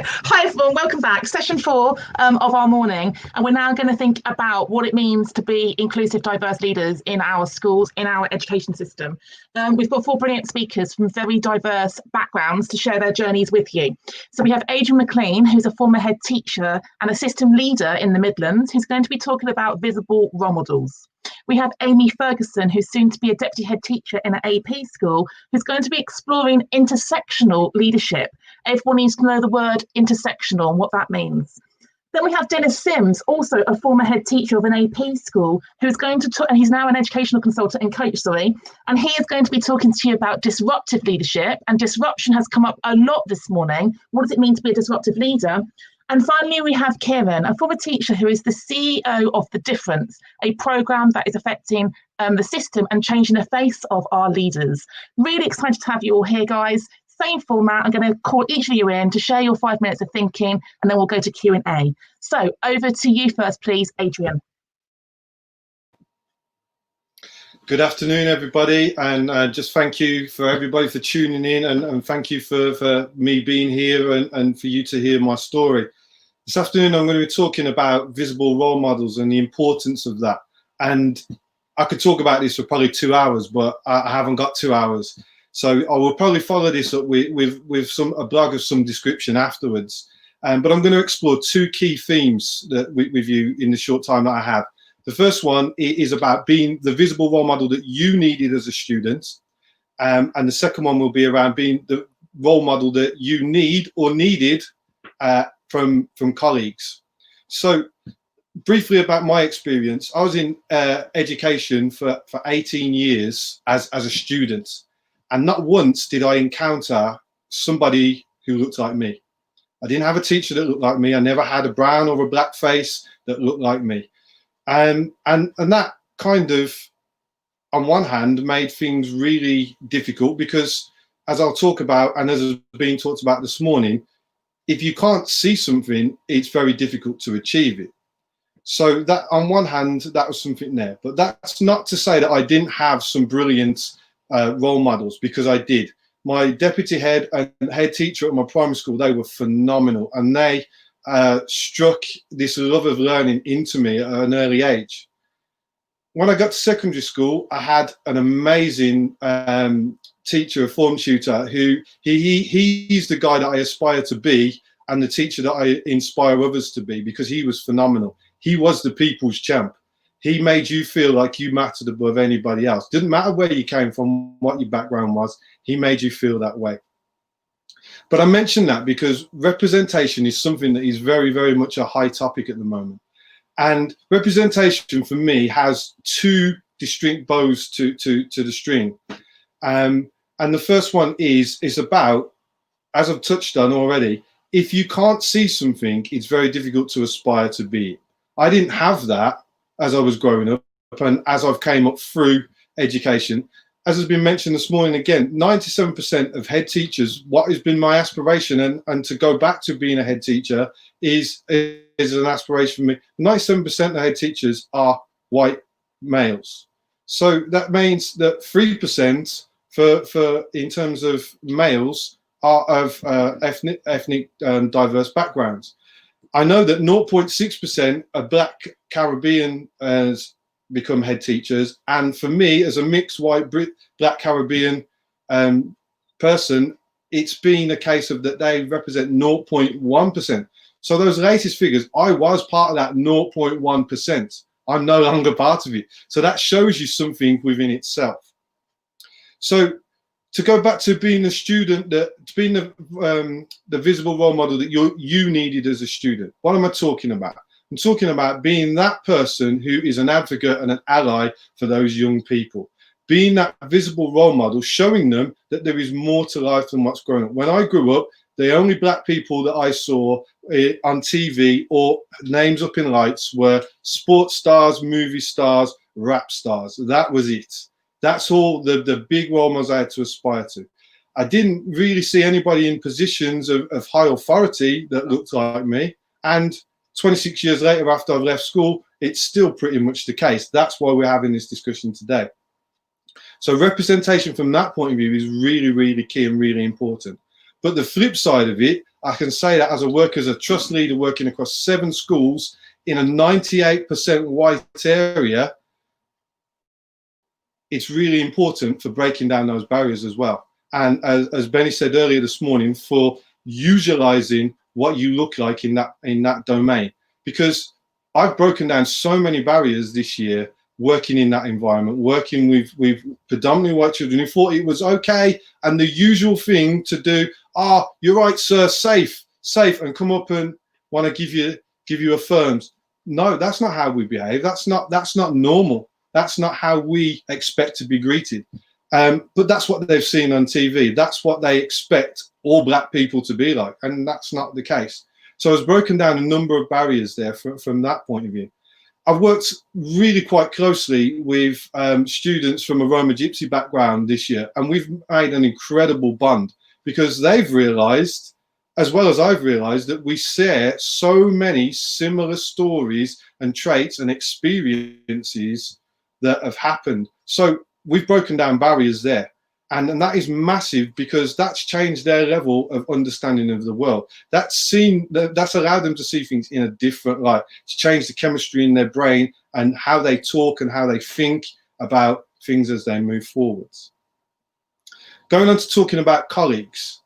Hi everyone, welcome back. Session 4 of our morning, and we're now going to think about what it means to be inclusive, diverse leaders in our schools, in our education system. We've got 4 brilliant speakers from very diverse backgrounds to share their journeys with you. So we have Adrian McLean, who's a former head teacher and a system leader in the Midlands, who's going to be talking about visible role models. We have Amy Ferguson, who's soon to be a deputy head teacher in an AP school, who's going to be exploring intersectional leadership. Everyone needs to know the word intersectional and what that means. Then we have Dennis Sims, also a former head teacher of an AP school, who's going to talk, and he's now an educational consultant and coach, and he is going to be talking to you about disruptive leadership. And disruption has come up a lot this morning. What does it mean to be a disruptive leader? And finally, we have Kiran, a former teacher who is the CEO of The Difference, a programme that is affecting the system and changing the face of our leaders. Really excited to have you all here, guys. Same format. I'm going to call each of you in to share your 5 minutes of thinking, and then we'll go to Q&A. So over to you first, please, Adrian. Good afternoon, everybody, and just thank you for everybody for tuning in, and thank you for me being here and for you to hear my story. This afternoon, I'm going to be talking about visible role models and the importance of that. And I could talk about this for probably 2 hours, but I haven't got 2 hours. So I will probably follow this up with a blog of some description afterwards. But I'm going to explore 2 key themes with you in the short time that I have. The first one is about being the visible role model that you needed as a student. And the second one will be around being the role model that you need or needed from colleagues. So briefly about my experience, I was in education for 18 years as a student, and not once did I encounter somebody who looked like me. I didn't have a teacher that looked like me. I never had a brown or a black face that looked like me. And that kind of, on one hand, made things really difficult because, as I'll talk about, and as has been talked about this morning, if you can't see something, it's very difficult to achieve it. So that, on one hand, that was something there. But that's not to say that I didn't have some brilliant role models, because I did. My deputy head and head teacher at my primary school, they were phenomenal, and they struck this love of learning into me at an early age. When I got to secondary school, I had an amazing teacher, a form tutor, who he's the guy that I aspire to be, and the teacher that I inspire others to be, because he was phenomenal. He was the people's champ. He made you feel like you mattered above anybody else. Didn't matter where you came from, what your background was, he made you feel that way. But I mention that because representation is something that is very, very much a high topic at the moment. And representation for me has 2 distinct bows to the string. And the first one is about, as I've touched on already, if you can't see something, it's very difficult to aspire to be it. I didn't have that as I was growing up, and as I've came up through education. As has been mentioned this morning again, 97% of head teachers, what has been my aspiration, and to go back to being a head teacher is an aspiration for me. 97% of head teachers are white males. So that means that 3% for in terms of males are of ethnic diverse backgrounds. I know that 0.6% of Black Caribbean become head teachers, and for me, as a mixed white Black Caribbean person, it's been a case of that they represent 0.1%. So those latest figures, I was part of that 0.1%. I'm no longer part of it. So that shows you something within itself. So to go back to being a student, being the visible role model that you needed as a student, what am I talking about? I'm talking about being that person who is an advocate and an ally for those young people. Being that visible role model, showing them that there is more to life than what's going on. When I grew up, the only Black people that I saw on TV or names up in lights were sports stars, movie stars, rap stars. That was it. That's all the big role models I had to aspire to. I didn't really see anybody in positions of high authority that looked like me. And 26 years later, after I've left school, it's still pretty much the case. That's why we're having this discussion today. So representation from that point of view is really, really key and really important. But the flip side of it, I can say that as a worker, as a trust leader working across 7 schools in a 98% white area, it's really important for breaking down those barriers as well. And as Benny said earlier this morning, for utilizing what you look like in that domain, because I've broken down so many barriers this year working in that environment, working with predominantly white children who thought it was okay and the usual thing to do. You're right, sir, safe, and come up and want to give you affirms. No, that's not how we behave. That's not normal. That's not how we expect to be greeted. But that's what they've seen on TV. That's what they expect all black people to be like, and that's not the case. So I've broken down a number of barriers there from that point of view. I've worked really quite closely with students from a Roma Gypsy background this year, and we've made an incredible bond because they've realised, as well as I've realised, that we share so many similar stories and traits and experiences that have happened. So we've broken down barriers there. And that is massive because that's changed their level of understanding of the world. That's allowed them to see things in a different light. It's changed the chemistry in their brain and how they talk and how they think about things as they move forwards. Going on to talking about colleagues.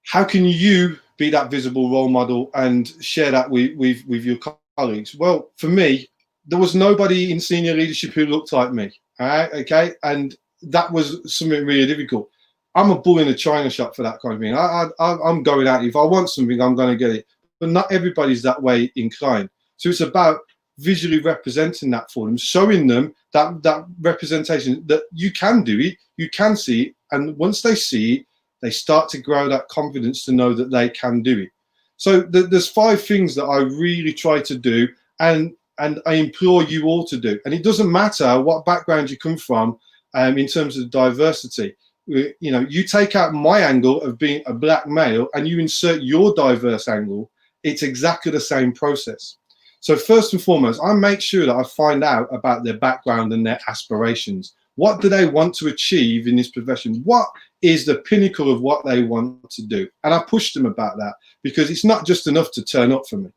How can you be that visible role model and share that with your colleagues? Well, for me, there was nobody in senior leadership who looked like me. All right, okay? And that was something really difficult. I'm a bull in a china shop for that kind of thing. I'm going out. If I want something, I'm going to get it. But not everybody's that way inclined. So it's about visually representing that for them, showing them that representation, that you can do it, you can see it. And once they see it, they start to grow that confidence to know that they can do it. So there's 5 things that I really try to do, and I implore you all to do. And it doesn't matter what background you come from, in terms of diversity. You know, you take out my angle of being a black male and you insert your diverse angle, it's exactly the same process. So first and foremost, I make sure that I find out about their background and their aspirations. What do they want to achieve in this profession? What is the pinnacle of what they want to do? And I push them about that because it's not just enough to turn up for me.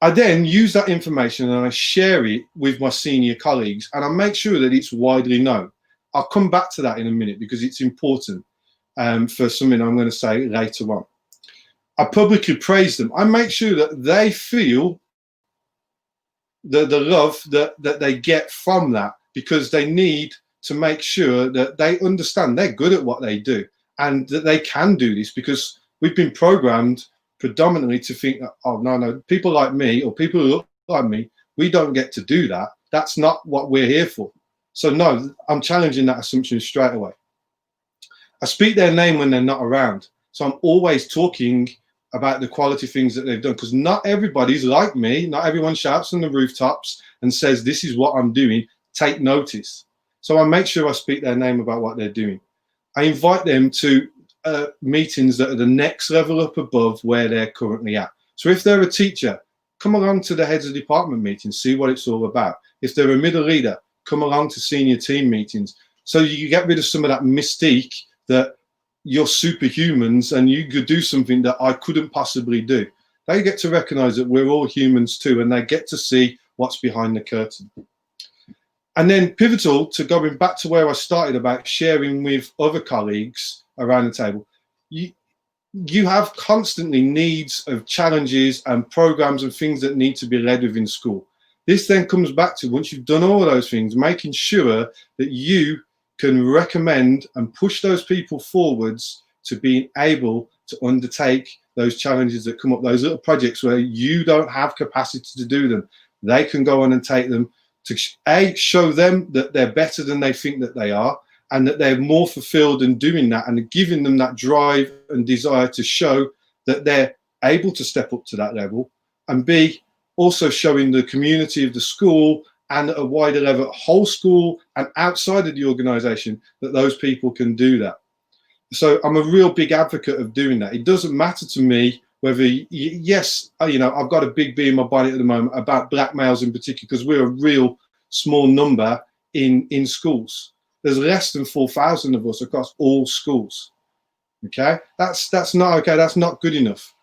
I then use that information and I share it with my senior colleagues and I make sure that it's widely known. I'll come back to that in a minute because it's important for something I'm going to say later on. I publicly praise them. I make sure that they feel the love that they get from that, because they need to make sure that they understand they're good at what they do and that they can do this, because we've been programmed predominantly to think that, oh, no, people like me or people who look like me, we don't get to do that. That's not what we're here for. So no, I'm challenging that assumption straight away. I speak their name when they're not around. So I'm always talking about the quality things that they've done, because not everybody's like me. Not everyone shouts on the rooftops and says, this is what I'm doing, take notice. So I make sure I speak their name about what they're doing. I invite them to meetings that are the next level up above where they're currently at. So if they're a teacher, come along to the heads of department meetings, see what it's all about. If they're a middle leader, come along to senior team meetings. So you get rid of some of that mystique that you're superhumans and you could do something that I couldn't possibly do. They get to recognize that we're all humans too, and they get to see what's behind the curtain. And then pivotal to going back to where I started about sharing with other colleagues around the table, you have constantly needs of challenges and programs and things that need to be led within school. This then comes back to, once you've done all those things, making sure that you can recommend and push those people forwards to being able to undertake those challenges that come up, those little projects where you don't have capacity to do them. They can go on and take them to show them that they're better than they think that they are, and that they're more fulfilled in doing that, and giving them that drive and desire to show that they're able to step up to that level, and B, also showing the community of the school and at a wider level, whole school and outside of the organisation, that those people can do that. So I'm a real big advocate of doing that. It doesn't matter to me whether, yes, you know, I've got a big bee in my bonnet at the moment about black males in particular, because we're a real small number in schools. There's less than 4,000 of us across all schools. Okay, that's not okay. That's not good enough.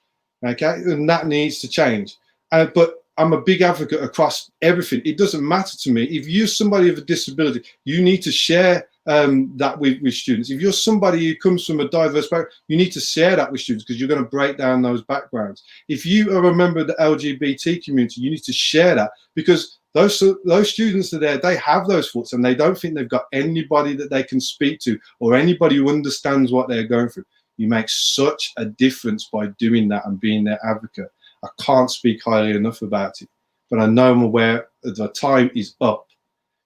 Okay, and that needs to change. But I'm a big advocate across everything. It doesn't matter to me. If you're somebody with a disability, you need to share that with students. If you're somebody who comes from a diverse background, you need to share that with students, because you're going to break down those backgrounds. If you are a member of the LGBT community, you need to share that, because those students are there, they have those thoughts, and they don't think they've got anybody that they can speak to, or anybody who understands what they're going through. You make such a difference by doing that and being their advocate. I can't speak highly enough about it, but I know I'm aware that the time is up.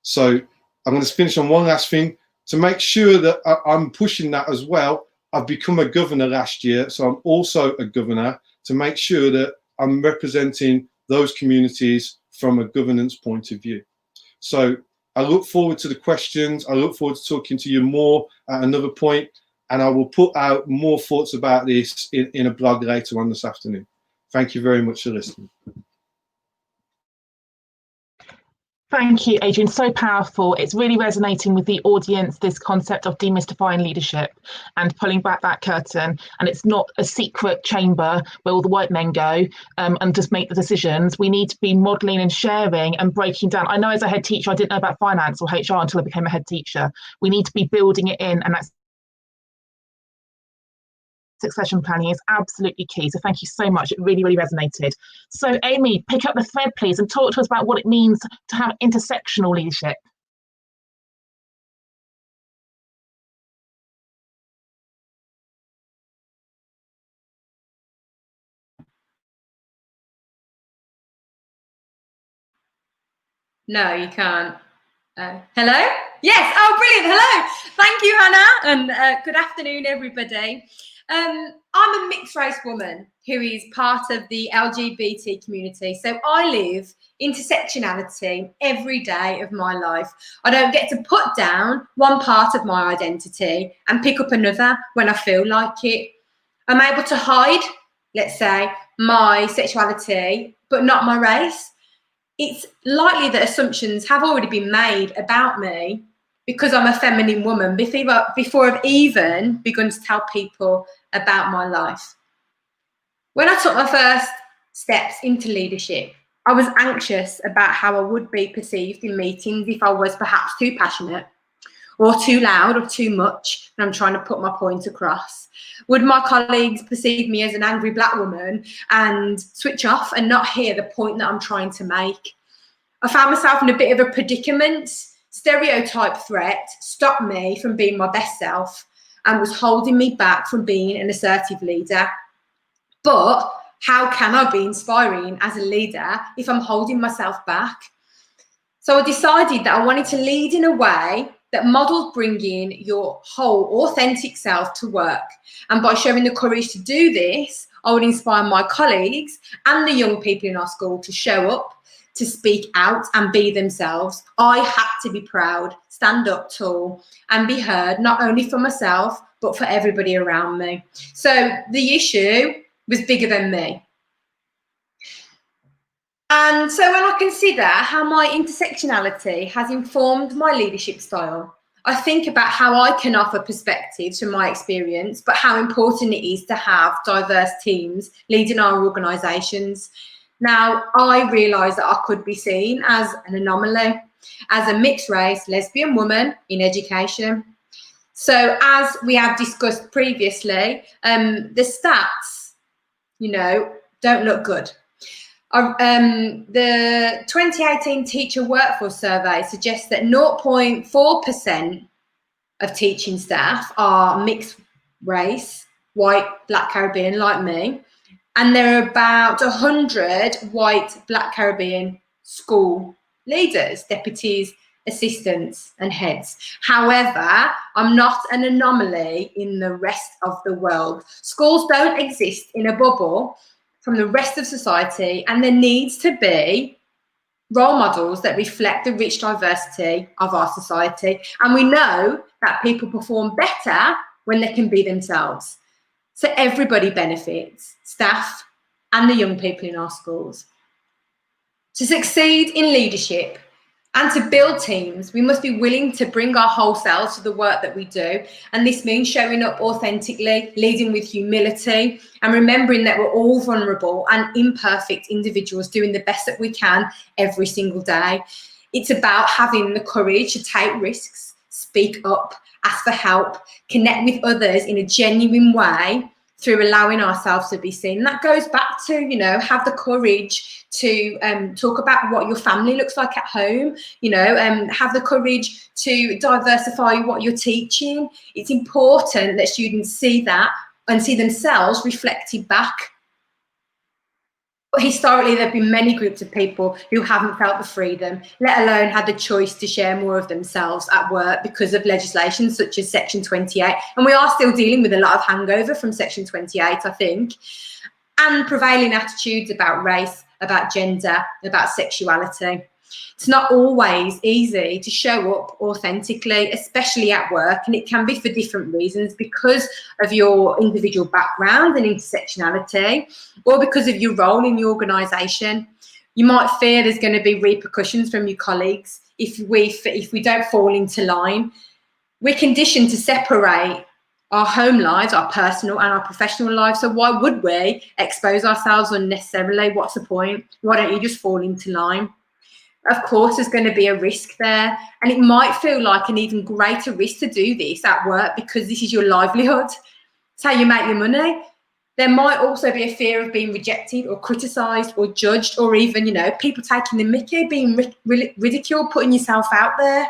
So I'm going to finish on one last thing to make sure that I'm pushing that as well. I've become a governor last year, so I'm also a governor, to make sure that I'm representing those communities from a governance point of view. So I look forward to the questions. I look forward to talking to you more at another point, and I will put out more thoughts about this in a blog later on this afternoon. Thank you very much for listening. Thank you, Adrian. So powerful. It's really resonating with the audience, this concept of demystifying leadership and pulling back that curtain. And it's not a secret chamber where all the white men go and just make the decisions. We need to be modelling and sharing and breaking down. I know as a head teacher, I didn't know about finance or HR until I became a head teacher. We need to be building it in, and that's succession planning is absolutely key. So thank you so much. It really, really resonated. So Amy, pick up the thread, please, and talk to us about what it means to have intersectional leadership. No, you can't. Hello? Yes. Oh, brilliant. Hello. Thank you, Hannah. And good afternoon, everybody. I'm a mixed race woman who is part of the LGBT community. So I live intersectionality every day of my life. I don't get to put down one part of my identity and pick up another when I feel like it. I'm able to hide, let's say, my sexuality, but not my race. It's likely that assumptions have already been made about me because I'm a feminine woman before I've even begun to tell people about my life. When I took my first steps into leadership, I was anxious about how I would be perceived in meetings if I was perhaps too passionate or too loud or too much, and I'm trying to put my point across. Would my colleagues perceive me as an angry black woman and switch off and not hear the point that I'm trying to make? I found myself in a bit of a predicament. Stereotype threat stopped me from being my best self and was holding me back from being an assertive leader. But how can I be inspiring as a leader if I'm holding myself back? So I decided that I wanted to lead in a way that modelled bringing your whole authentic self to work. And by showing the courage to do this, I would inspire my colleagues and the young people in our school to show up, to speak out and be themselves. I had to be proud, stand up tall and be heard, not only for myself, but for everybody around me. So the issue was bigger than me. And so when I consider how my intersectionality has informed my leadership style, I think about how I can offer perspectives from my experience, but how important it is to have diverse teams leading our organisations. Now, I realise that I could be seen as an anomaly, as a mixed race lesbian woman in education. So as we have discussed previously, the stats, don't look good. The 2018 Teacher Workforce Survey suggests that 0.4% of teaching staff are mixed race, white, black, Caribbean, like me. And there are about 100 white, black, Caribbean school leaders, deputies, assistants and heads. However, I'm not an anomaly in the rest of the world. Schools don't exist in a bubble from the rest of society, and there needs to be role models that reflect the rich diversity of our society. And we know that people perform better when they can be themselves. So everybody benefits, staff and the young people in our schools. To succeed in leadership, And to build teams, we must be willing to bring our whole selves to the work that we do. And this means showing up authentically, leading with humility, and remembering that we're all vulnerable and imperfect individuals doing the best that we can every single day. It's about having the courage to take risks, speak up, ask for help, connect with others in a genuine way through allowing ourselves to be seen. That goes back to, have the courage to talk about what your family looks like at home, have the courage to diversify what you're teaching. It's important that students see that and see themselves reflected back. But historically, there have been many groups of people who haven't felt the freedom, let alone had the choice to share more of themselves at work because of legislation such as Section 28. And we are still dealing with a lot of hangover from Section 28, I think, and prevailing attitudes about race, about gender, about sexuality. It's not always easy to show up authentically, especially at work, and it can be for different reasons, because of your individual background and intersectionality, or because of your role in the organisation. You might fear there's going to be repercussions from your colleagues if we don't fall into line. We're conditioned to separate our home lives, our personal and our professional lives. So why would we expose ourselves unnecessarily? What's the point? Why don't you just fall into line? Of course, there's going to be a risk there. And it might feel like an even greater risk to do this at work because this is your livelihood. It's how you make your money. There might also be a fear of being rejected or criticised or judged, or even, people taking the mickey, being ridiculed, putting yourself out there.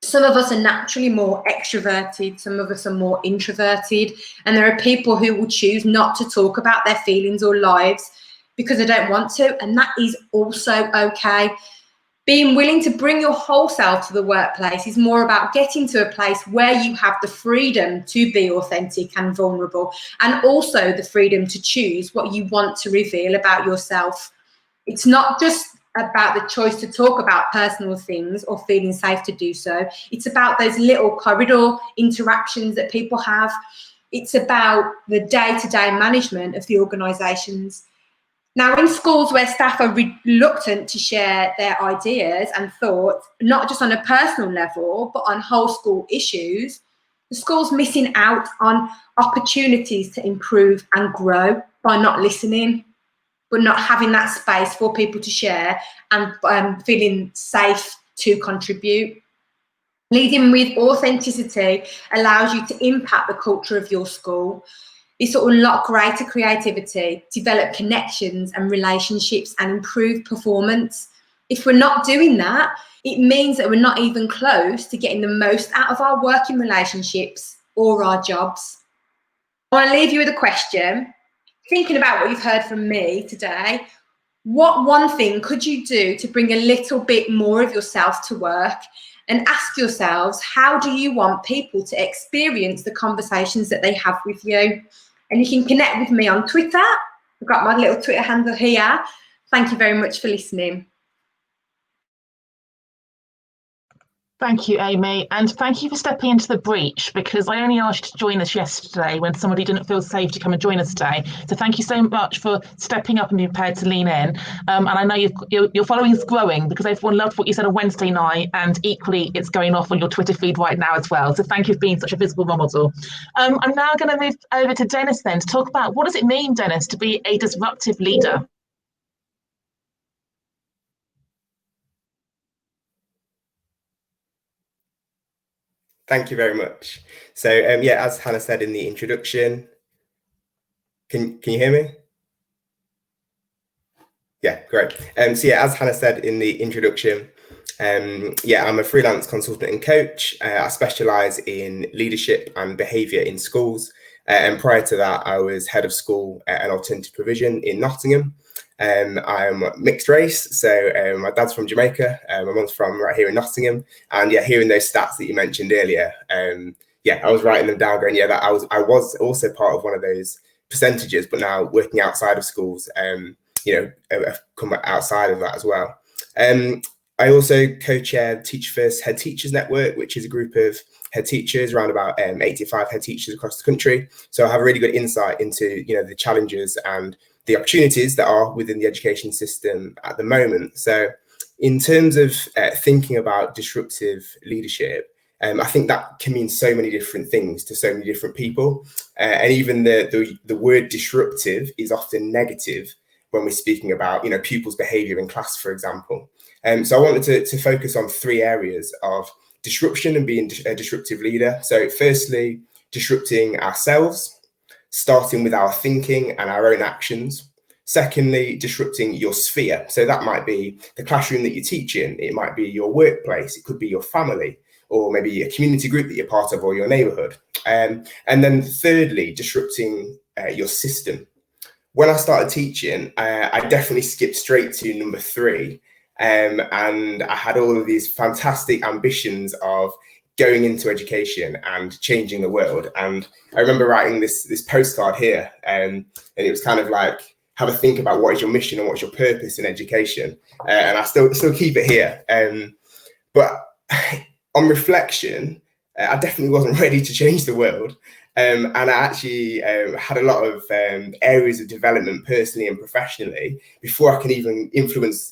Some of us are naturally more extroverted, some of us are more introverted, and there are people who will choose not to talk about their feelings or lives because they don't want to, and that is also okay. Being willing to bring your whole self to the workplace is more about getting to a place where you have the freedom to be authentic and vulnerable, and also the freedom to choose what you want to reveal about yourself. It's not just about the choice to talk about personal things or feeling safe to do so. It's about those little corridor interactions that people have. It's about the day-to-day management of the organisations. Now, in schools where staff are reluctant to share their ideas and thoughts, not just on a personal level, but on whole school issues, the school's missing out on opportunities to improve and grow by not listening, but not having that space for people to share and feeling safe to contribute. Leading with authenticity allows you to impact the culture of your school. This will unlock greater creativity, develop connections and relationships, and improve performance. If we're not doing that, it means that we're not even close to getting the most out of our working relationships or our jobs. I want to leave you with a question. Thinking about what you've heard from me today, what one thing could you do to bring a little bit more of yourself to work? And ask yourselves, how do you want people to experience the conversations that they have with you? And you can connect with me on Twitter. I've got my little Twitter handle here. Thank you very much for listening. Thank you, Amy, and thank you for stepping into the breach, because I only asked you to join us yesterday when somebody didn't feel safe to come and join us today. So thank you so much for stepping up and being prepared to lean in. And I know your following is growing because everyone loved what you said on Wednesday night, and equally it's going off on your Twitter feed right now as well. So thank you for being such a visible role model. I'm now going to move over to Dennis then to talk about what does it mean, Dennis, to be a disruptive leader? Thank you very much. So yeah, as Hannah said in the introduction, can you hear me? Yeah, great. So yeah, as Hannah said in the introduction, yeah, I'm a freelance consultant and coach. I specialise in leadership and behaviour in schools. And prior to that, I was head of school and alternative provision in Nottingham. I'm mixed race, so my dad's from Jamaica, my mum's from right here in Nottingham, and yeah, hearing those stats that you mentioned earlier, yeah, I was writing them down, going, yeah, that I was also part of one of those percentages, but now working outside of schools, you know, I've come outside of that as well. I also co-chair Teach First Head Teachers Network, which is a group of head teachers, around about 85 head teachers across the country. So I have a really good insight into, you know, the challenges and the opportunities that are within the education system at the moment. So in terms of thinking about disruptive leadership, I think that can mean so many different things to so many different people. And even the word disruptive is often negative when we're speaking about, pupils' behaviour in class, for example. So I wanted to focus on 3 areas of disruption and being a disruptive leader. So firstly, disrupting ourselves, starting with our thinking and our own actions. Secondly, disrupting your sphere. So that might be the classroom that you teach in. It might be your workplace. It could be your family, or maybe a community group that you're part of, or your neighborhood. And then thirdly, disrupting your system. When I started teaching, I definitely skipped straight to number 3. And I had all of these fantastic ambitions of going into education and changing the world. And I remember writing this postcard here, and it was kind of like, have a think about what is your mission and what's your purpose in education. And I still keep it here. But on reflection, I definitely wasn't ready to change the world. And I actually had a lot of areas of development personally and professionally before I can even influence,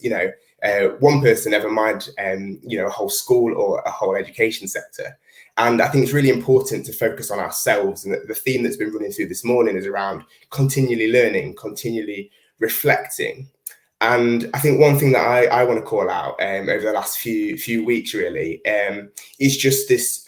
one person, never mind, a whole school or a whole education sector. And I think it's really important to focus on ourselves. And the theme that's been running through this morning is around continually learning, continually reflecting. And I think one thing that I want to call out over the last few weeks really is just this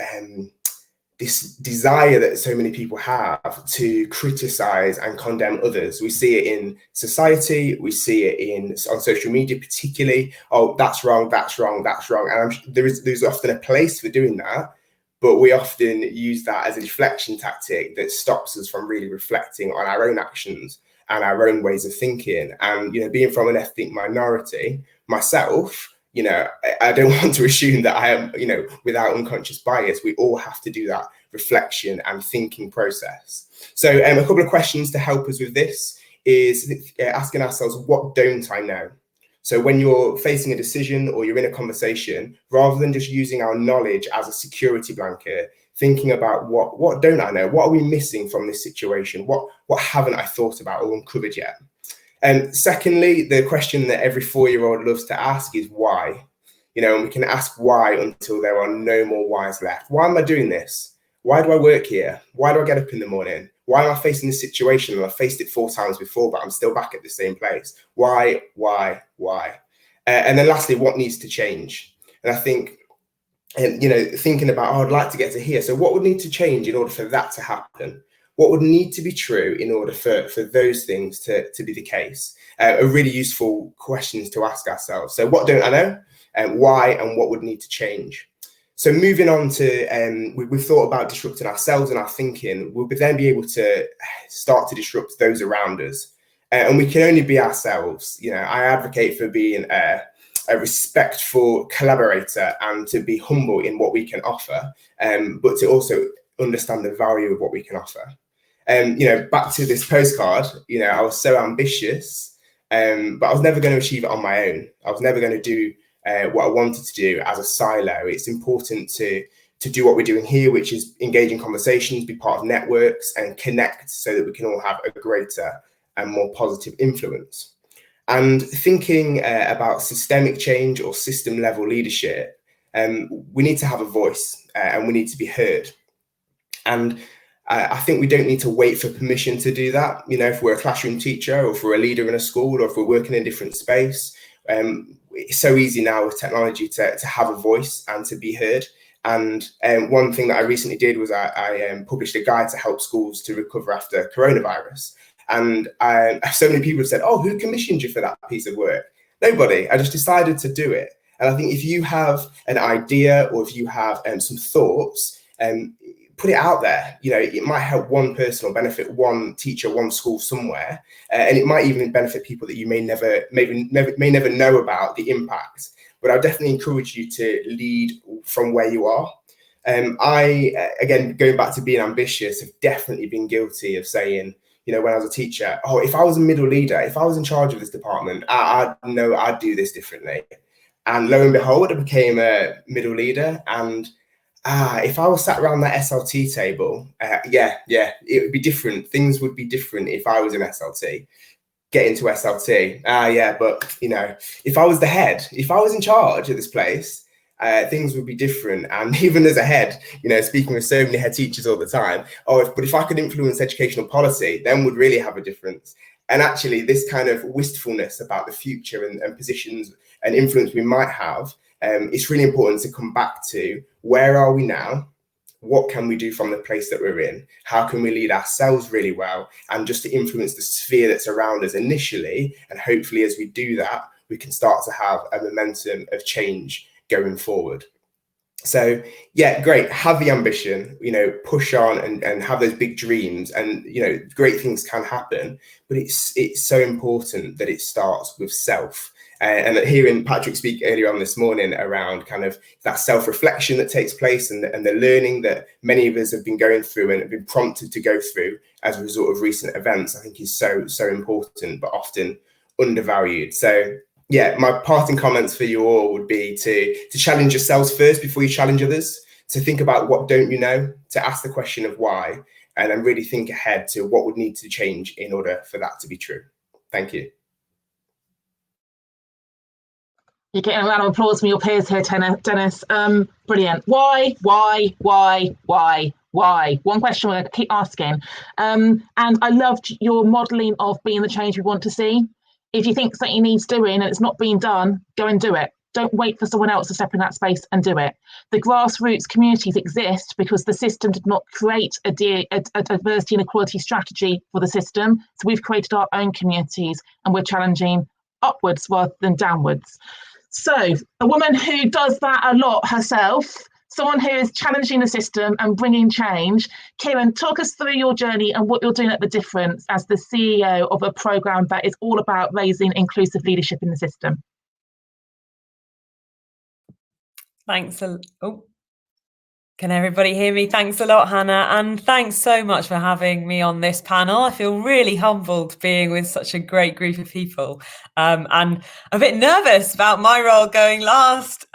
desire that so many people have to criticize and condemn others. We see it in society, we see it on social media particularly. Oh, that's wrong, that's wrong, that's wrong. And there's often a place for doing that, but we often use that as a deflection tactic that stops us from really reflecting on our own actions and our own ways of thinking. And, being from an ethnic minority myself, I don't want to assume that I am, without unconscious bias. We all have to do that reflection and thinking process. So a couple of questions to help us with this is asking ourselves, what don't I know? So when you're facing a decision or you're in a conversation, rather than just using our knowledge as a security blanket, thinking about what don't I know? What are we missing from this situation? What haven't I thought about or uncovered yet? And secondly, the question that every 4-year-old loves to ask is why? And we can ask why until there are no more whys left. Why am I doing this? Why do I work here? Why do I get up in the morning? Why am I facing this situation? And I've faced it 4 times before, but I'm still back at the same place. Why? And then lastly, what needs to change? And I think, thinking about, I'd like to get to here. So what would need to change in order for that to happen? What would need to be true in order for those things to be the case? Are really useful questions to ask ourselves. So what don't I know? Why and what would need to change? So moving on to, we've thought about disrupting ourselves and our thinking. We'll then be able to start to disrupt those around us. And we can only be ourselves. I advocate for being a respectful collaborator and to be humble in what we can offer, but to also understand the value of what we can offer. Back to this postcard, I was so ambitious, but I was never going to achieve it on my own. I was never going to do what I wanted to do as a silo. It's important to do what we're doing here, which is engage in conversations, be part of networks and connect so that we can all have a greater and more positive influence. And thinking about systemic change or system level leadership, we need to have a voice and we need to be heard. And I think we don't need to wait for permission to do that. If we're a classroom teacher or if we're a leader in a school or if we're working in a different space, it's so easy now with technology to have a voice and to be heard. And one thing that I recently did was I published a guide to help schools to recover after coronavirus. And so many people have said, oh, who commissioned you for that piece of work? Nobody. I just decided to do it. And I think if you have an idea or if you have some thoughts, put it out there. It might help one person or benefit one teacher, one school somewhere, and it might even benefit people that you may never know about the impact. But I definitely encourage you to lead from where you are. Again, going back to being ambitious, have definitely been guilty of saying, when I was a teacher, oh, if I was a middle leader, if I was in charge of this department, I know I'd do this differently. And lo and behold, I became a middle leader. And if I was sat around that SLT table, it would be different. Things would be different if I was an SLT. get into SLT. Yeah, but you know, if I was the head, if I was in charge of this place, things would be different. And even as a head, you know, speaking with so many head teachers all the time, but if I could influence educational policy, then would really have a difference. And actually, this kind of wistfulness about the future and positions and influence we might have, it's really important to come back to where are we now? What can we do from the place that we're in? How can we lead ourselves really well? And just to influence the sphere that's around us initially. And hopefully, as we do that, we can start to have a momentum of change going forward. So yeah, great. Have the ambition, you know, push on and have those big dreams, and you know, great things can happen. But it's so important that it starts with self. And hearing Patrick speak earlier on this morning around kind of that self-reflection that takes place and the learning that many of us have been going through and have been prompted to go through as a result of recent events, I think is so important, but often undervalued. So yeah, my parting comments for you all would be to challenge yourselves first before you challenge others, to think about what don't you know, to ask the question of why, and then really think ahead to what would need to change in order for that to be true. Thank you. You're getting a round of applause from your peers here, Dennis. Brilliant. Why? One question we're going to keep asking. And I loved your modelling of being the change we want to see. If you think something needs doing and it's not being done, go and do it. Don't wait for someone else to step in that space and do it. The grassroots communities exist because the system did not create a diversity and equality strategy for the system. So we've created our own communities and we're challenging upwards rather than downwards. So a woman who does that a lot herself, someone who is challenging the system and bringing change. Kiran, talk us through your journey and what you're doing at The Difference as the CEO of a programme that is all about raising inclusive leadership in the system. Thanks. Can everybody hear me? Thanks a lot, Hannah. And thanks so much for having me on this panel. I feel really humbled being with such a great group of people, and a bit nervous about my role going last.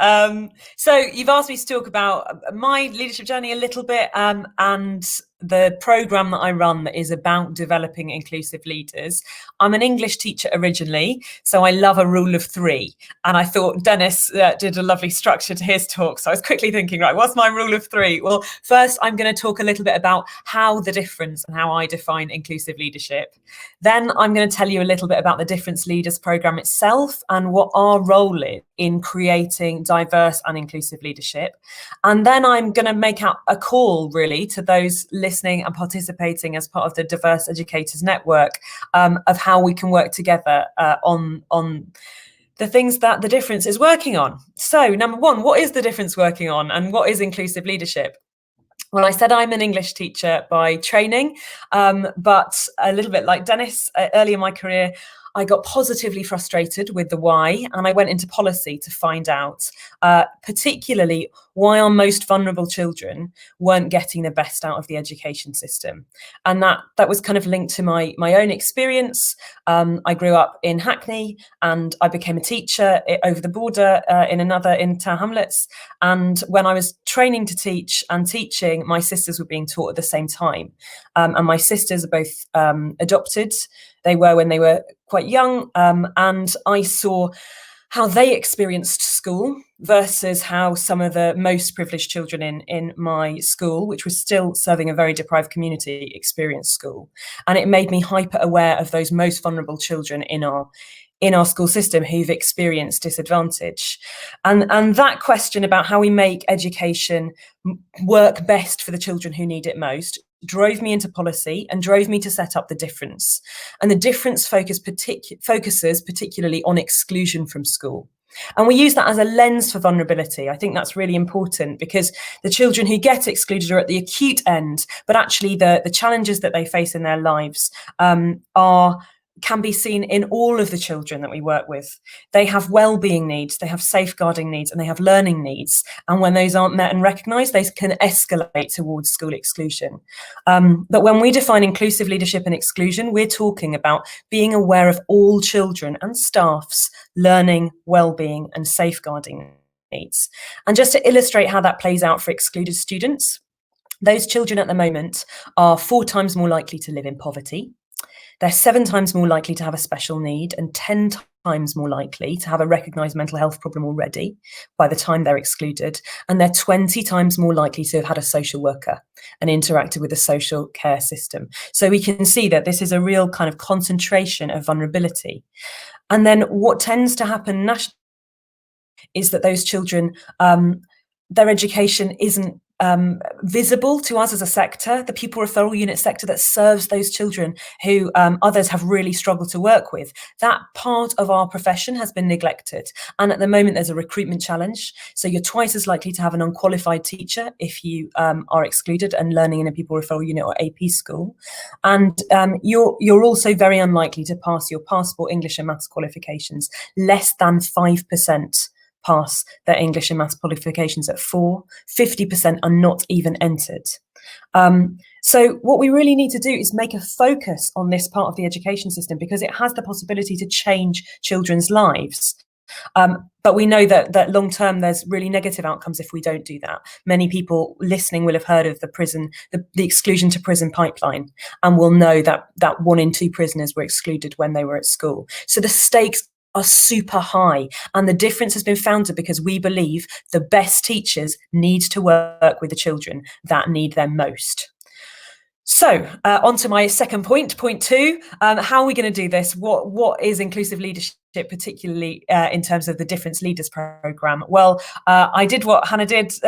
So you've asked me to talk about my leadership journey a little bit, and the programme that I run that is about developing inclusive leaders. I'm an English teacher originally, so I love a rule of three. And I thought Dennis did a lovely structure to his talk. So I was quickly thinking, right, what's my rule of three? Well, first, I'm going to talk a little bit about how The Difference and how I define inclusive leadership. Then I'm going to tell you a little bit about the Difference Leaders programme itself and what our role is in creating diverse and inclusive leadership. And then I'm going to make out a call really to those listening and participating as part of the Diverse Educators Network, of how we can work together on the things that The Difference is working on. So number one, what is The Difference working on and what is inclusive leadership? Well, I said I'm an English teacher by training, but a little bit like Dennis, early in my career, I got positively frustrated with the why, and I went into policy to find out, particularly why our most vulnerable children weren't getting the best out of the education system. And that was kind of linked to my own experience. I grew up in Hackney and I became a teacher over the border in Tower Hamlets. And when I was training to teach and teaching, my sisters were being taught at the same time. And my sisters are both adopted. They were when they were quite young, and I saw how they experienced school versus how some of the most privileged children in my school, which was still serving a very deprived community, experienced school. And it made me hyper aware of those most vulnerable children in our school system who've experienced disadvantage. And that question about how we make education work best for the children who need it most drove me into policy and drove me to set up The Difference. And The Difference focuses particularly on exclusion from school. And we use that as a lens for vulnerability. I think that's really important because the children who get excluded are at the acute end, but actually the challenges that they face in their lives can be seen in all of the children that we work with. They have well-being needs, they have safeguarding needs, and they have learning needs. And when those aren't met and recognised, they can escalate towards school exclusion. But when we define inclusive leadership and exclusion, we're talking about being aware of all children and staff's learning, well-being, and safeguarding needs. And just to illustrate how that plays out for excluded students, those children at the moment are 4 times more likely to live in poverty. They're 7 times more likely to have a special need and 10 times more likely to have a recognised mental health problem already by the time they're excluded. And they're 20 times more likely to have had a social worker and interacted with the social care system. So we can see that this is a real kind of concentration of vulnerability. And then what tends to happen nationally is that those children, their education isn't visible to us as a sector, the pupil referral unit sector that serves those children who others have really struggled to work with. That part of our profession has been neglected. And at the moment, there's a recruitment challenge. So you're twice as likely to have an unqualified teacher if you are excluded and learning in a pupil referral unit or AP school. And you're also very unlikely to pass your passport, English and maths qualifications. Less than 5% pass their English and maths qualifications at 4. 50% are not even entered. So what we really need to do is make a focus on this part of the education system because it has the possibility to change children's lives. But we know that long term, there's really negative outcomes if we don't do that. Many people listening will have heard of the exclusion to prison pipeline, and will know that 1 in 2 prisoners were excluded when they were at school. So the stakes are super high, and the difference has been founded because we believe the best teachers need to work with the children that need them most. So on to my second point 2, how are we going to do this? What is inclusive leadership, particularly in terms of the Difference Leaders programme? Well, I did what Hannah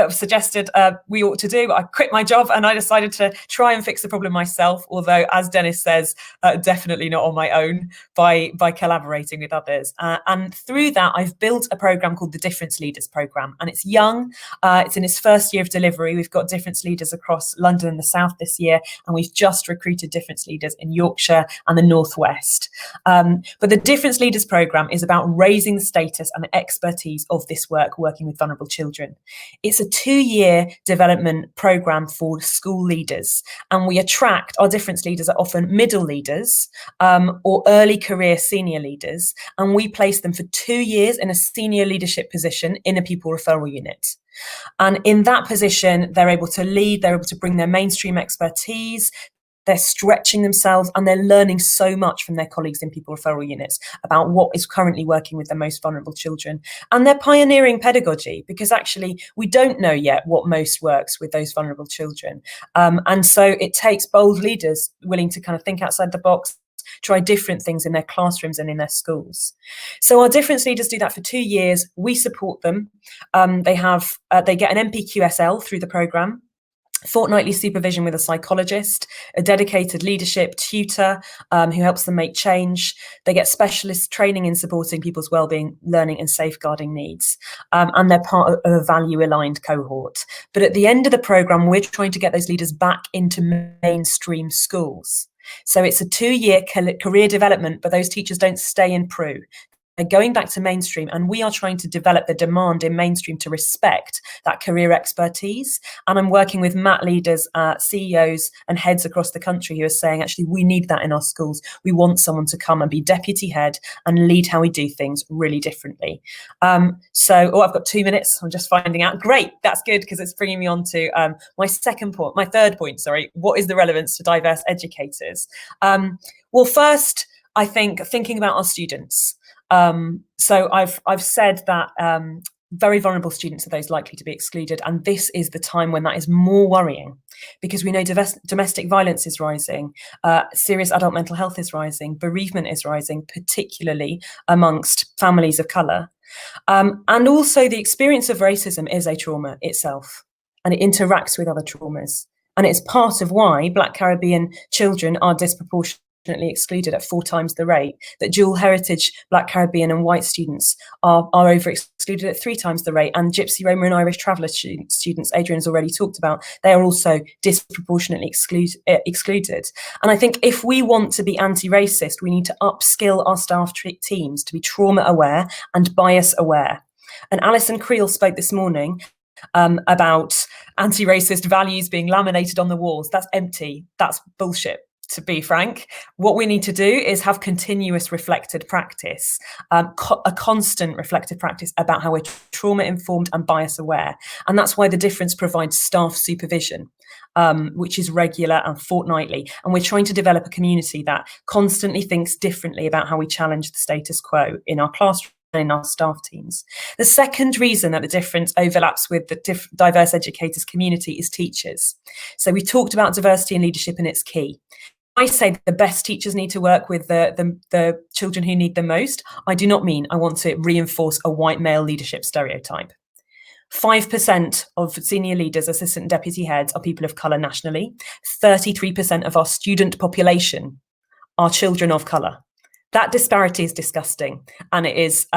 suggested we ought to do. I quit my job and I decided to try and fix the problem myself, although, as Dennis says, definitely not on my own, by collaborating with others. And through that, I've built a programme called the Difference Leaders programme, and it's young. It's in its first year of delivery. We've got Difference Leaders across London and the South this year, and we've just recruited Difference Leaders in Yorkshire and the Northwest. But the Difference Leaders programme is about raising the status and the expertise of this work, working with vulnerable children. It's a 2-year development programme for school leaders, and we attract, our Difference Leaders are often middle leaders or early career senior leaders, and we place them for 2 years in a senior leadership position in a pupil referral unit. And in that position, they're able to lead, they're able to bring their mainstream expertise, they're stretching themselves, and they're learning so much from their colleagues in pupil referral units about what is currently working with the most vulnerable children. And they're pioneering pedagogy because actually we don't know yet what most works with those vulnerable children. And so it takes bold leaders willing to kind of think outside the box, try different things in their classrooms and in their schools. So our Difference Leaders do that for 2 years. We support them. They get an MPQSL through the programme, fortnightly supervision with a psychologist, a dedicated leadership tutor who helps them make change. They get specialist training in supporting people's wellbeing, learning and safeguarding needs. And they're part of a value-aligned cohort. But at the end of the programme, we're trying to get those leaders back into mainstream schools. So it's a 2-year career development, but those teachers don't stay in PRU. They're going back to mainstream, and we are trying to develop the demand in mainstream to respect that career expertise. And I'm working with MAT leaders, CEOs and heads across the country who are saying, actually, we need that in our schools. We want someone to come and be deputy head and lead how we do things really differently. I've got 2 minutes. I'm just finding out. Great. That's good because it's bringing me on to my third point. What is the relevance to diverse educators? Well, first, I think thinking about our students. So I've said that very vulnerable students are those likely to be excluded, and this is the time when that is more worrying because we know domestic violence is rising, serious adult mental health is rising, bereavement is rising, particularly amongst families of colour, and also the experience of racism is a trauma itself, and it interacts with other traumas, and it's part of why Black Caribbean children are disproportionately excluded at 4 times the rate, that dual heritage Black Caribbean and white students are over excluded at 3 times the rate, and Gypsy, Roma and Irish traveller students Adrian has already talked about, they are also disproportionately excluded. And I think if we want to be anti-racist, we need to upskill our staff teams to be trauma aware and bias aware. And Alison Creel spoke this morning about anti-racist values being laminated on the walls. That's empty. That's bullshit. To be frank, what we need to do is have continuous reflected practice, a constant reflective practice about how we're trauma informed and bias aware. And that's why the Difference provides staff supervision. which is regular and fortnightly. And we're trying to develop a community that constantly thinks differently about how we challenge the status quo in our classroom and in our staff teams. The second reason that the difference overlaps with the diverse educators community is teachers. So we talked about diversity in leadership, and it's key. I say the best teachers need to work with the children who need the most. I do not mean I want to reinforce a white male leadership stereotype. 5% of senior leaders, assistant and deputy heads are people of colour nationally. 33% of our student population are children of colour. That disparity is disgusting, and it is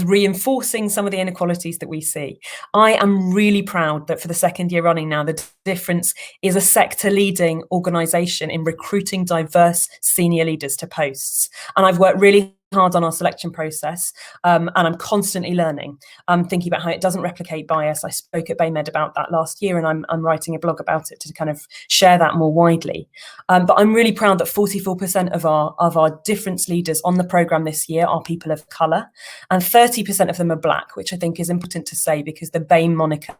reinforcing some of the inequalities that we see. I am really proud that for the second year running now, the Difference is a sector-leading organisation in recruiting diverse senior leaders to posts. And I've worked really hard on our selection process, and I'm constantly learning. I'm thinking about how it doesn't replicate bias. I spoke at BayMed about that last year, and I'm writing a blog about it to kind of share that more widely. But I'm really proud that 44% of our difference leaders on the programme this year are people of colour, and 30% of them are black, which I think is important to say because the BAME moniker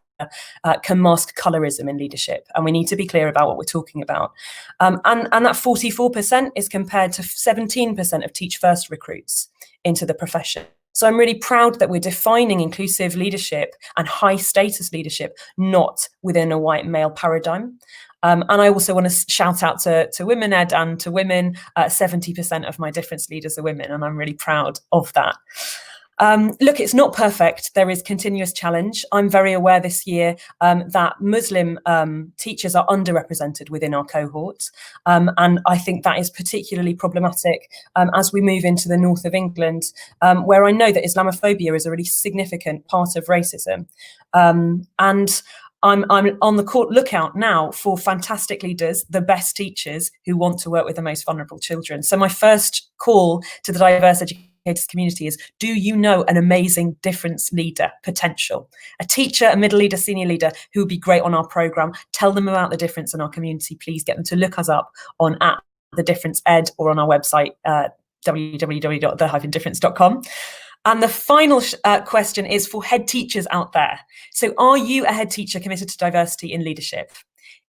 can mask colorism in leadership, and we need to be clear about what we're talking about. And that 44% is compared to 17% of Teach First recruits into the profession. So I'm really proud that we're defining inclusive leadership and high status leadership, not within a white male paradigm. And I also want to shout out to Women Ed and to women. 70% of my difference leaders are women, and I'm really proud of that. Look, it's not perfect. There is continuous challenge. I'm very aware this year that Muslim teachers are underrepresented within our cohort. And I think that is particularly problematic as we move into the north of England, where I know that Islamophobia is a really significant part of racism. And I'm on the lookout now for fantastic leaders, the best teachers who want to work with the most vulnerable children. So my first call to the diverse educators community is, do you know an amazing difference leader potential? A teacher, a middle leader, senior leader who would be great on our programme. Tell them about the difference in our community. Please get them to look us up on @The Difference Ed or on our website, www.the-difference.com. And the final question is for head teachers out there. So are you a head teacher committed to diversity in leadership?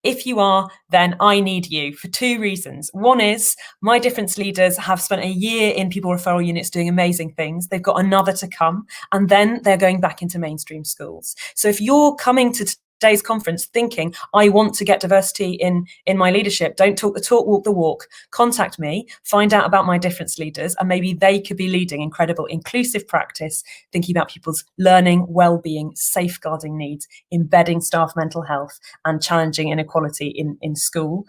If you are, then I need you for two reasons. One is my difference leaders have spent a year in pupil referral units doing amazing things. They've got another to come, and then they're going back into mainstream schools. So if you're coming to today's conference thinking, I want to get diversity in my leadership, don't talk the talk, walk the walk. Contact me, find out about my difference leaders, and maybe they could be leading incredible inclusive practice, thinking about people's learning, well-being, safeguarding needs, embedding staff mental health, and challenging inequality in school.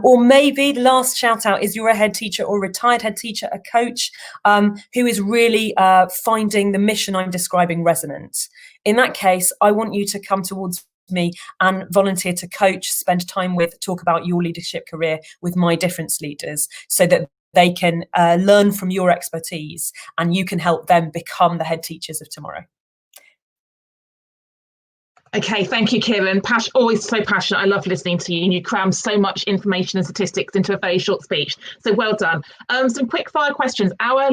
Or maybe the last shout out is you're a head teacher or retired head teacher, a coach who is really finding the mission I'm describing resonant. In that case, I want you to come towards me and volunteer to coach, spend time with, talk about your leadership career with my difference leaders so that they can learn from your expertise and you can help them become the head teachers of tomorrow. Okay, thank you, Kiran. Always so passionate. I love listening to you, and you cram so much information and statistics into a very short speech. So well done. Some quick fire questions. Our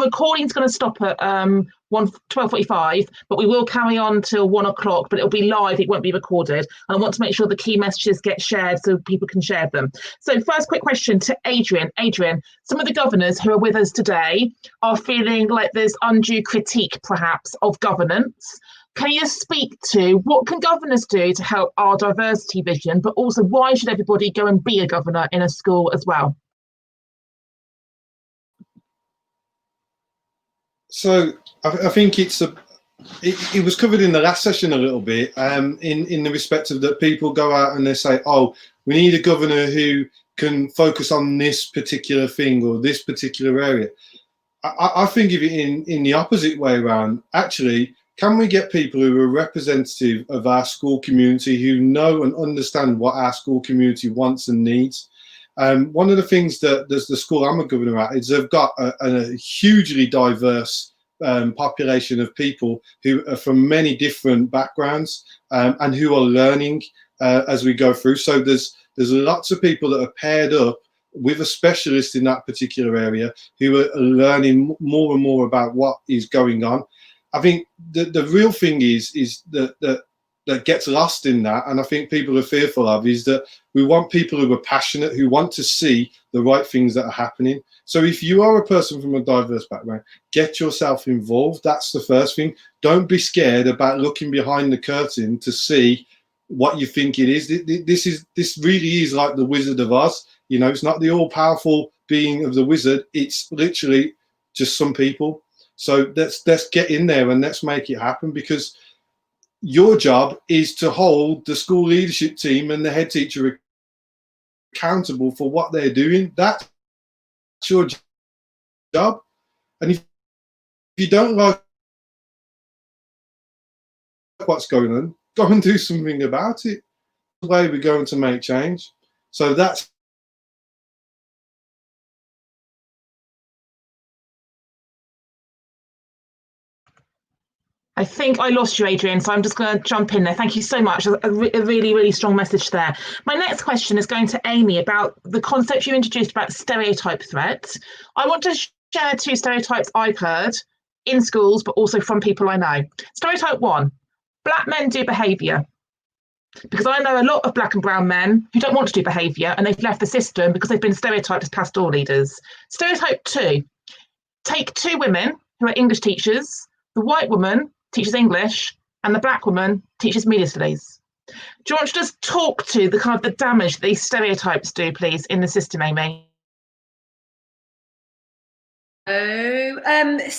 recording's going to stop at 12:45, but we will carry on till 1 o'clock. But it'll be live. It won't be recorded. I want to make sure the key messages get shared so people can share them. So first, quick question to Adrian. Adrian, some of the governors who are with us today are feeling like there's undue critique, perhaps, of governance. Can you speak to what can governors do to help our diversity vision, but also why should everybody go and be a governor in a school as well? So I think it was covered in the last session a little bit, in the respect of that people go out and they say, oh, we need a governor who can focus on this particular thing or this particular area. I think of it in the opposite way around. Actually, can we get people who are representative of our school community, who know and understand what our school community wants and needs? One of the things that the school I'm a governor at is they've got a hugely diverse population of people who are from many different backgrounds and who are learning as we go through. So there's lots of people that are paired up with a specialist in that particular area who are learning more and more about what is going on. I think the real thing is that that gets lost in that, and I think people are fearful of, is that we want people who are passionate, who want to see the right things that are happening. So if you are a person from a diverse background, get yourself involved. That's the first thing. Don't be scared about looking behind the curtain to see what you think it is. This really is like the Wizard of Oz. You know, it's not the all-powerful being of the wizard. It's literally just some people. So let's get in there and let's make it happen, because your job is to hold the school leadership team and the head teacher accountable for what they're doing. That's your job. And if you don't like what's going on, go and do something about it. The way we're going to make change. So that's I think I lost you, Adrian, so I'm just going to jump in there. Thank you so much. A really, really strong message there. My next question is going to Amy about the concept you introduced about stereotype threats. I want to share 2 stereotypes I've heard in schools, but also from people I know. Stereotype 1, black men do behaviour. Because I know a lot of black and brown men who don't want to do behaviour, and they've left the system because they've been stereotyped as pastoral leaders. Stereotype 2, take 2 women who are English teachers. The white woman teaches English and the black woman teaches media studies. Do you want to just talk to the kind of the damage that these stereotypes do, please, in the system, Amy? The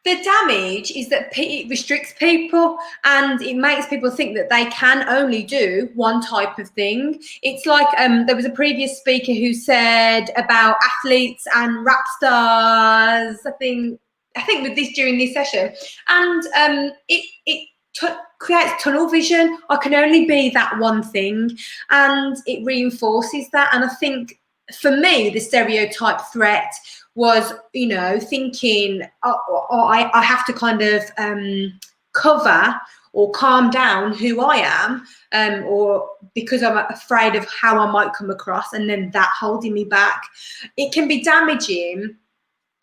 damage is that it restricts people and it makes people think that they can only do one type of thing. It's like there was a previous speaker who said about athletes and rap stars, I think with this during this session, and it creates tunnel vision. I can only be that one thing, and it reinforces that. And I think for me, the stereotype threat was, you know, thinking, I have to kind of cover or calm down who I am, or because I'm afraid of how I might come across, and then that holding me back. It can be damaging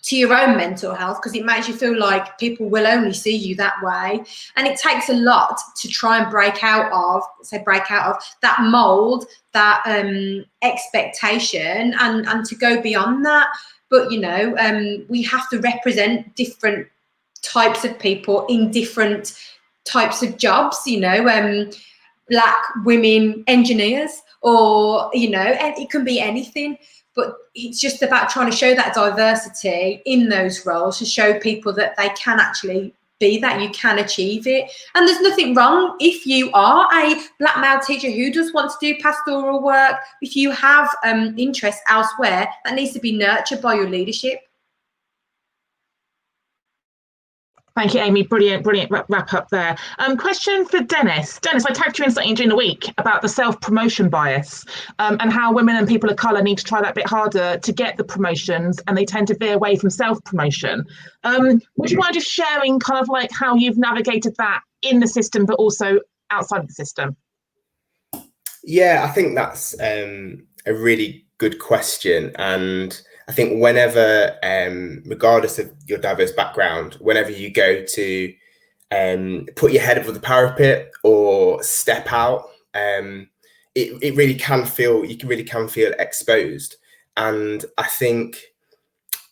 to your own mental health because it makes you feel like people will only see you that way, and it takes a lot to try and break out of that mold, that expectation, and to go beyond that. But you know, we have to represent different types of people in different types of jobs, you know, black women engineers, or you know, and it can be anything. But it's just about trying to show that diversity in those roles, to show people that they can actually be that, you can achieve it. And there's nothing wrong if you are a black male teacher who does want to do pastoral work. If you have interest elsewhere, that needs to be nurtured by your leadership. Thank you, Amy. Brilliant wrap up there. Question for Dennis. Dennis, I tagged you in something during the week about the self-promotion bias, and how women and people of colour need to try that bit harder to get the promotions, and they tend to veer away from self-promotion. Would you mind just sharing kind of like how you've navigated that in the system, but also outside of the system? Yeah, I think that's a really good question. And I think whenever, regardless of your diverse background, whenever you go to put your head over the parapet or step out, it really can feel, you really can feel exposed. And I think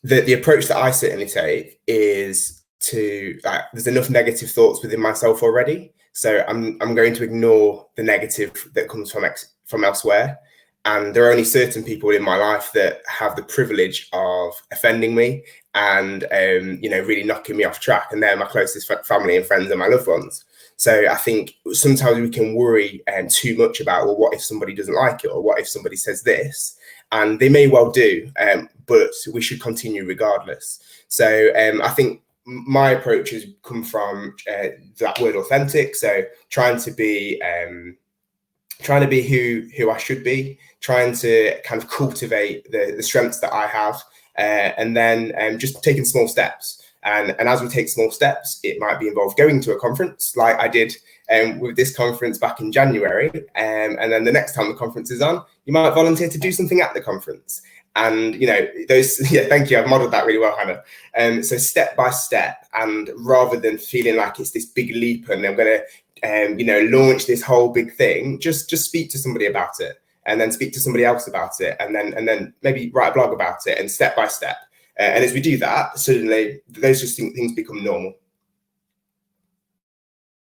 that the approach that I certainly take is to, there's enough negative thoughts within myself already. So I'm going to ignore the negative that comes from elsewhere. And there are only certain people in my life that have the privilege of offending me and, you know, really knocking me off track. And they're my closest family and friends and my loved ones. So I think sometimes we can worry too much about, well, what if somebody doesn't like it? Or what if somebody says this? And they may well do, but we should continue regardless. So I think my approach has come from that word authentic. So trying to be who I should be, trying to kind of cultivate the strengths that I have, and then just taking small steps. And as we take small steps, it might be involved going to a conference like I did with this conference back in January. And then the next time the conference is on, you might volunteer to do something at the conference. And, you know, those, yeah, thank you. I've modeled that really well, Hannah. So step by step, and rather than feeling like it's this big leap and I'm going to launch this whole big thing. Just speak to somebody about it, and then speak to somebody else about it, and then maybe write a blog about it, and step by step. And as we do that, suddenly those just things become normal.